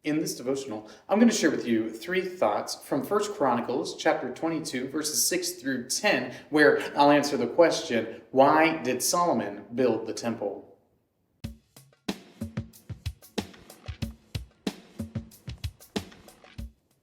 In this devotional, I'm going to share with you three thoughts from First Chronicles chapter 22, verses 6 through 10, where I'll answer the question, why did Solomon build the temple?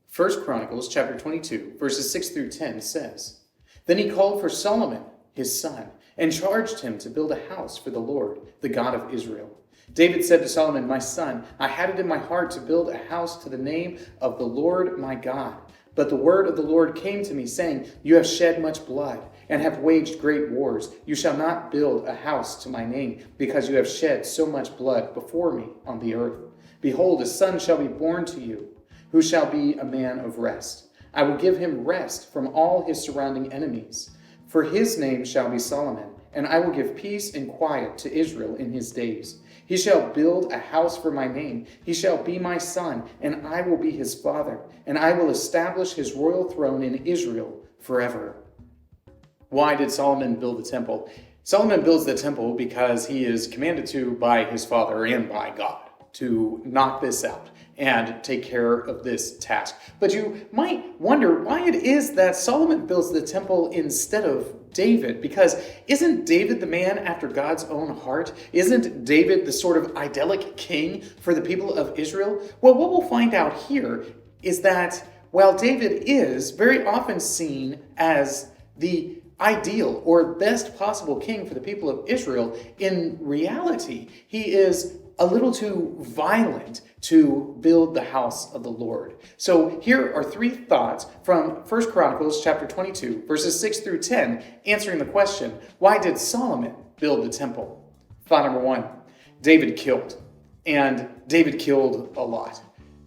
First Chronicles chapter 22, verses 6 through 10 says, Then he called for Solomon, his son, and charged him to build a house for the Lord, the God of Israel. David said to Solomon, My son, I had it in my heart to build a house to the name of the Lord my God. But the word of the Lord came to me, saying, You have shed much blood, and have waged great wars. You shall not build a house to my name, because you have shed so much blood before me on the earth. Behold, a son shall be born to you, who shall be a man of rest. I will give him rest from all his surrounding enemies. For his name shall be Solomon, and I will give peace and quiet to Israel in his days. He shall build a house for my name. He shall be my son, and I will be his father, and I will establish his royal throne in Israel forever. Why did Solomon build the temple? Solomon builds the temple because he is commanded to by his father and by God to knock this out and take care of this task. But you might wonder why it is that Solomon builds the temple instead of David, because isn't David the man after God's own heart? Isn't David the sort of idyllic king for the people of Israel? Well, what we'll find out here is that while David is very often seen as the ideal or best possible king for the people of Israel, in reality, he is a little too violent to build the house of the Lord. So here are three thoughts from 1 Chronicles chapter 22, verses 6 through 10, answering the question, why did Solomon build the temple? Thought number one, David killed. And David killed a lot.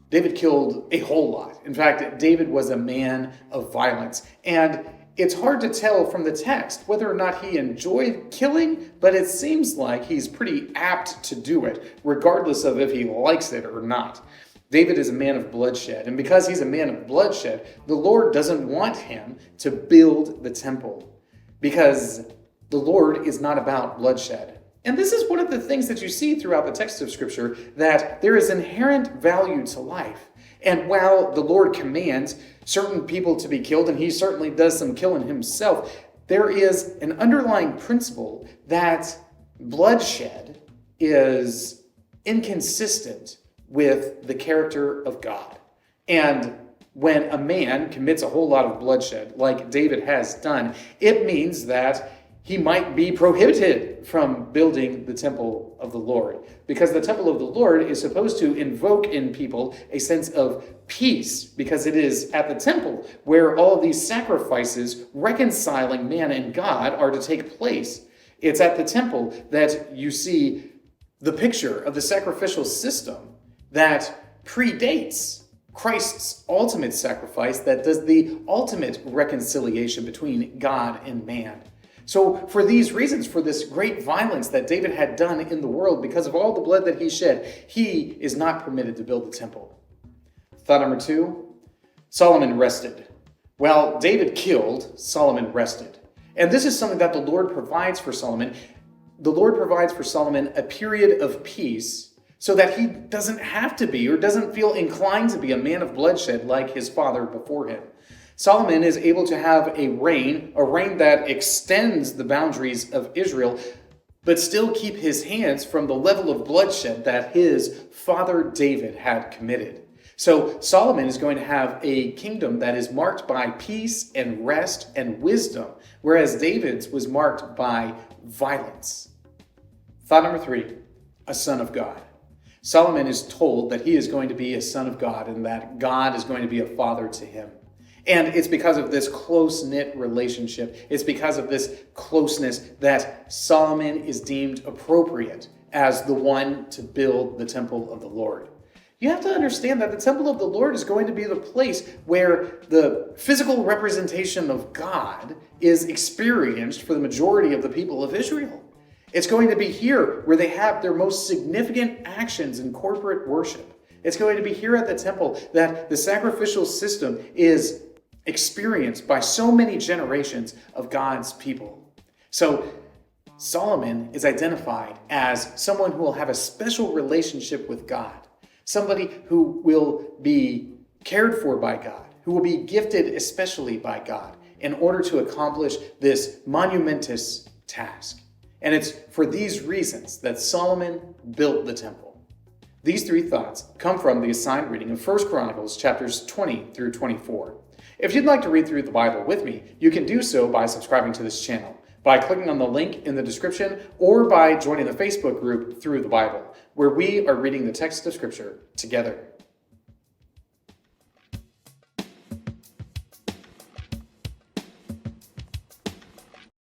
David killed a whole lot. In fact, David was a man of violence. And it's hard to tell from the text whether or not he enjoyed killing, but it seems like he's pretty apt to do it, regardless of if he likes it or not. David is a man of bloodshed, and because he's a man of bloodshed, the Lord doesn't want him to build the temple, because the Lord is not about bloodshed. And this is one of the things that you see throughout the text of Scripture, that there is inherent value to life. And while the Lord commands certain people to be killed, and he certainly does some killing himself, there is an underlying principle that bloodshed is inconsistent with the character of God. And when a man commits a whole lot of bloodshed, like David has done, it means that he might be prohibited from building the temple of the Lord, because the temple of the Lord is supposed to invoke in people a sense of peace, because it is at the temple where all of these sacrifices reconciling man and God are to take place. It's at the temple that you see the picture of the sacrificial system that predates Christ's ultimate sacrifice, that does the ultimate reconciliation between God and man. So for these reasons, for this great violence that David had done in the world, because of all the blood that he shed, he is not permitted to build the temple. Thought number two, Solomon rested. While David killed, Solomon rested. And this is something that the Lord provides for Solomon. The Lord provides for Solomon a period of peace so that he doesn't have to be or doesn't feel inclined to be a man of bloodshed like his father before him. Solomon is able to have a reign that extends the boundaries of Israel, but still keep his hands from the level of bloodshed that his father David had committed. So Solomon is going to have a kingdom that is marked by peace and rest and wisdom, whereas David's was marked by violence. Thought number three, a son of God. Solomon is told that he is going to be a son of God and that God is going to be a father to him. And it's because of this close-knit relationship, it's because of this closeness that Solomon is deemed appropriate as the one to build the temple of the Lord. You have to understand that the temple of the Lord is going to be the place where the physical representation of God is experienced for the majority of the people of Israel. It's going to be here where they have their most significant actions in corporate worship. It's going to be here at the temple that the sacrificial system is experienced by so many generations of God's people. So Solomon is identified as someone who will have a special relationship with God. somebody who will be cared for by God, who will be gifted especially by God in order to accomplish this monumentous task. And it's for these reasons that Solomon built the temple. These three thoughts come from the assigned reading of 1 Chronicles chapters 20 through 24. If you'd like to read through the Bible with me, you can do so by subscribing to this channel, by clicking on the link in the description, or by joining the Facebook group Through the Bible, where we are reading the text of Scripture together.